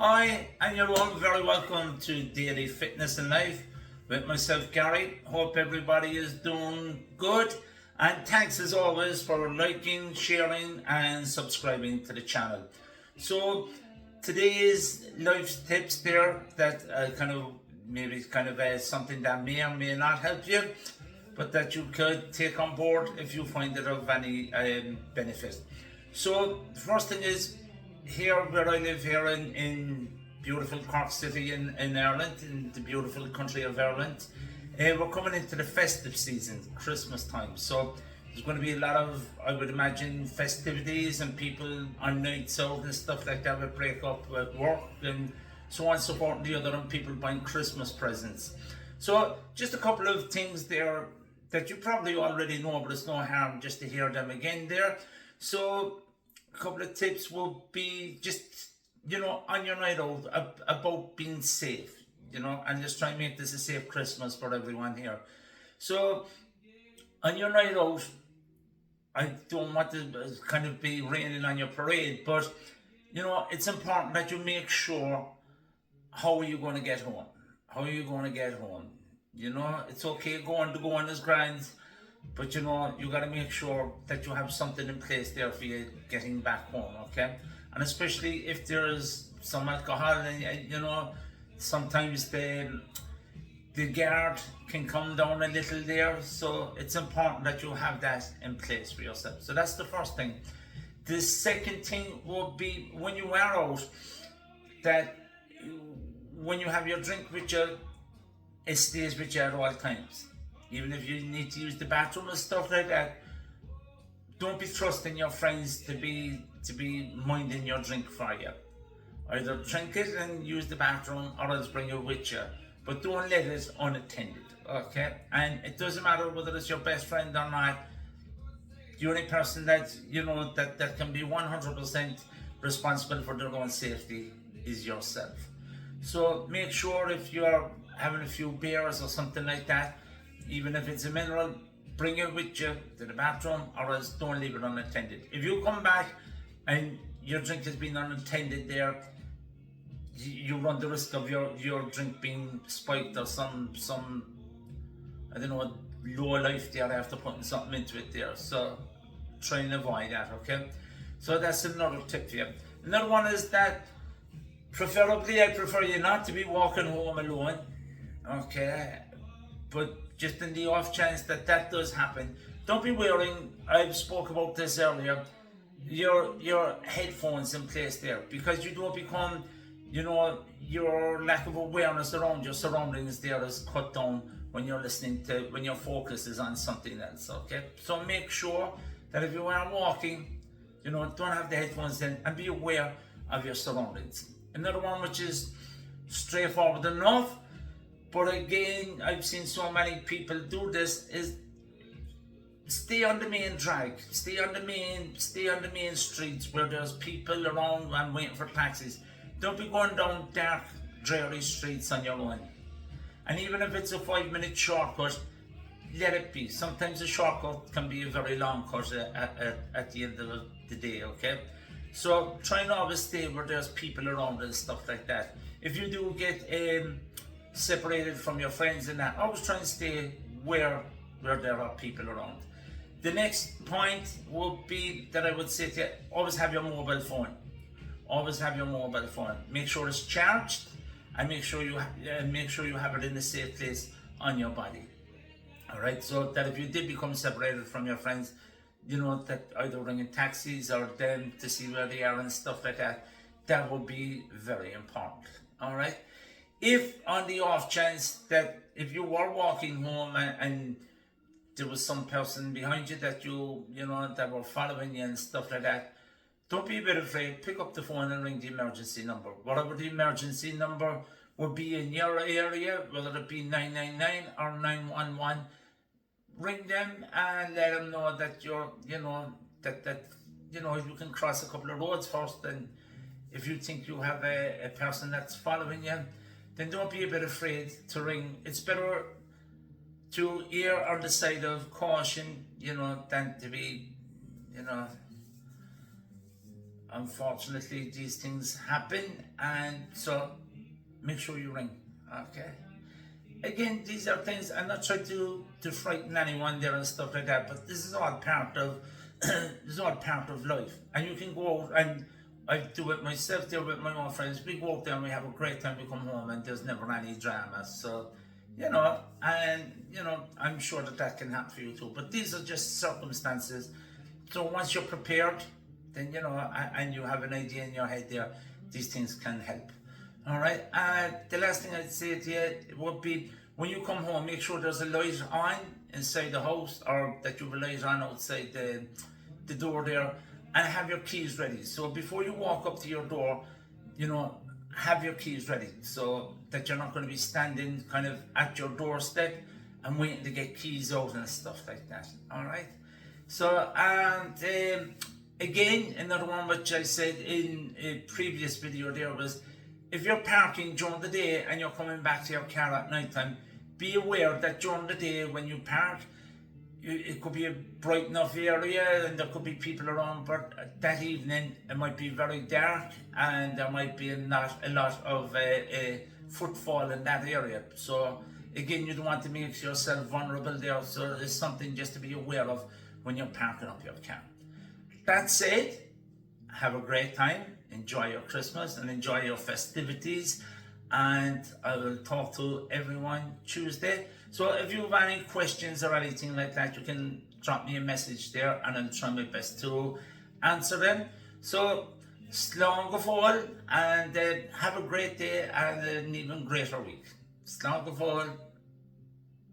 Hi, and you're all very welcome to Daily Fitness and Life with myself, Gary. Hope everybody is doing good, and thanks as always for liking, sharing, and subscribing to the channel. So, today's life tips there that something that may or may not help you, but that you could take on board if you find it of any benefit. So, the first thing is, here where I live here in beautiful Cork City in Ireland, in the beautiful country of Ireland, we're coming into the festive season, Christmas time. So there's going to be a lot of, I would imagine, festivities and people on nights out and stuff like that will break up with work and so on and so forth and the other, and people buying Christmas presents. So just a couple of things there that you probably already know, but it's no harm just to hear them again there. So a couple of tips will be just, on your night out, about being safe, and just try and make this a safe Christmas for everyone here. So, on your night out, I don't want to kind of be raining on your parade, but, it's important that you make sure how are you going to get home? How are you going to get home? It's okay going is grand, but you got to make sure that you have something in place there for you getting back home, okay? And especially if there's some alcohol, and sometimes the guard can come down a little there, so it's important that you have that in place for yourself. So that's the first thing. The second thing will be when you are out, that when you have your drink with you, it stays with you at all times. Even if you need to use the bathroom and stuff like that, don't be trusting your friends to be minding your drink for you. Either drink it and use the bathroom, or else bring it with you. But don't let it unattended, okay? And it doesn't matter whether it's your best friend or not. The only person that that can be 100% responsible for their own safety is yourself. So make sure if you're having a few beers or something like that, even if it's a mineral, bring it with you to the bathroom, or else don't leave it unattended. If you come back and your drink has been unattended there, you run the risk of your drink being spiked, or some I don't know, low life there after putting something into it there. So try and avoid that, okay? So that's another tip for you. Another one is that preferably I prefer you not to be walking home alone, okay? But just in the off chance that does happen, don't be wearing, I've spoke about this earlier, your headphones in place there, because you don't become, your lack of awareness around your surroundings there is cut down when you're when your focus is on something else, okay? So make sure that if you are walking, don't have the headphones in, and be aware of your surroundings. Another one which is straightforward enough, but again, I've seen so many people do this, is stay on the main drag, stay on the main streets where there's people around and waiting for taxis. Don't be going down dark, dreary streets on your own. And even if it's a 5-minute shortcut, let it be. Sometimes a shortcut can be a very long cut at the end of the day, okay? So try and always stay where there's people around and stuff like that. If you do get separated from your friends and that, always try and stay where there are people around. The next point would be that I would say to you, always have your mobile phone. Always have your mobile phone. Make sure it's charged, and make sure you have it in a safe place on your body. All right, so that if you did become separated from your friends, that either ringing taxis or them to see where they are and stuff like that, that would be very important. All right. If on the off chance that if you were walking home and there was some person behind you that that were following you and stuff like that, don't be a bit afraid. Pick up the phone and ring the emergency number. Whatever the emergency number would be in your area, whether it be 999 or 911, ring them and let them know that you can cross a couple of roads first, and if you think you have a person that's following you, then don't be a bit afraid to ring. It's better to err on the side of caution, than to be, unfortunately these things happen, and so make sure you ring. Okay. Again, these are things, I'm not trying to frighten anyone there and stuff like that, but this is all part of this is all part of life. And you can go out, and I do it myself there with my own friends. We go out there and we have a great time, we come home and there's never any drama. So, I'm sure that can happen for you too. But these are just circumstances. So once you're prepared, then and you have an idea in your head there, these things can help. All right. The last thing I'd say to you would be, when you come home, make sure there's a light on inside the house, or that you have a light on outside the door there, and have your keys ready. So before you walk up to your door, have your keys ready, so that you're not going to be standing kind of at your doorstep and waiting to get keys out and stuff like that. All right. So, and again, another one which I said in a previous video there was, if you're parking during the day and you're coming back to your car at night time, be aware that during the day when you park, it could be a bright enough area and there could be people around, but that evening it might be very dark and there might be not a lot of footfall in that area. So again, you don't want to make yourself vulnerable there, so it's something just to be aware of when you're parking up your car. That said, have a great time, enjoy your Christmas and enjoy your festivities, and I will talk to everyone Tuesday. So if you have any questions or anything like that, you can drop me a message there and I'll try my best to answer them. So slán go fóill, and have a great day and an even greater week. Slán go fóill.